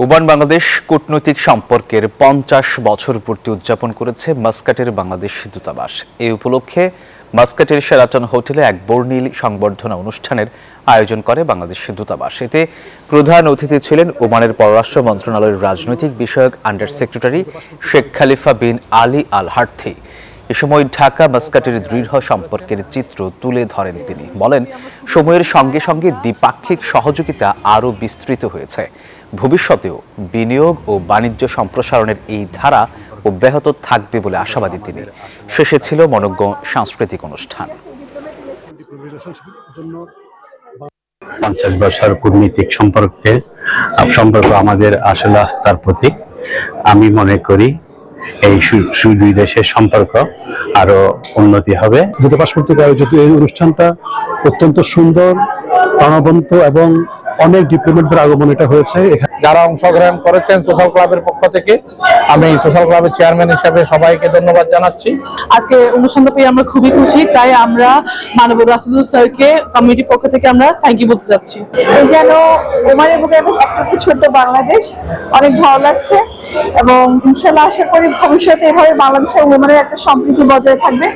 Oman Bangladesh কূটনৈতিক সম্পর্কের ৫০ বছর পূর্তি উদযাপন করেছে মাস্কাটের বাংলাদেশ দূতাবাস। এই উপলক্ষে মাস্কাটের শেরাটন হোটেলে এক বর্ণিল সংবর্ধনা অনুষ্ঠানের আয়োজন করে বাংলাদেশ দূতাবাস। এতে প্রধান অতিথি ছিলেন ওমানের পররাষ্ট্র মন্ত্রণালয়ের রাজনৈতিক বিষয়ক আন্ডার সেক্রেটারি শেখ খালিফা বিন আলী আল হার্থি। এ সময় ঢাকা মাস্কাটের দৃঢ় সম্পর্কের চিত্র তুলে ধরেন তিনি। বলেন, সময়ের সঙ্গে সঙ্গে দ্বিপাক্ষিক সহযোগিতা আরও বিস্তৃত হয়েছে। ভবিষ্যতেও বিনিয়োগ ও বাণিজ্য সম্প্রসারণের এই ধারা অব্যাহত থাকবে বলে আশাবাদী তিনি। শেষে ছিল মনোজ্ঞ সাংস্কৃতিক অনুষ্ঠান। ৫০ বছর কূটনৈতিক সম্পর্ক আমাদের আসলে আস্থার প্রতীক। আমি মনে করি এই দুই দেশের সম্পর্ক আরো উন্নতি হবে। দূতাবাস কর্তৃক আয়োজিত এই অনুষ্ঠানটা অত্যন্ত সুন্দর, প্রাণবন্ত এবং অনেক ডিপ্লোমেটদের আগমন এটা হয়েছে। যারা অংশগ্রহণ করেছেন সোশ্যাল ক্লাবের পক্ষ থেকে, আমি সোশ্যাল ক্লাবের চেয়ারম্যান হিসেবে সবাইকে ধন্যবাদ জানাচ্ছি। আজকে অনুষ্ঠানটা পেয়ে আমরা খুবই খুশি, তাই আমরা মাননীয় রাষ্ট্রদূত স্যারকে কমিটির পক্ষ থেকে আমরা থ্যাংক ইউ বলতে যাচ্ছি। যেন ওমানের বুকে একটা ছোট্ট বাংলাদেশ, অনেক ভালো লাগছে এবং ইনশাআল্লাহ আশা করি ভবিষ্যতে এভাবে বাংলাদেশ এবং ওমানের একটা সম্প্রীতি বজায় থাকবে।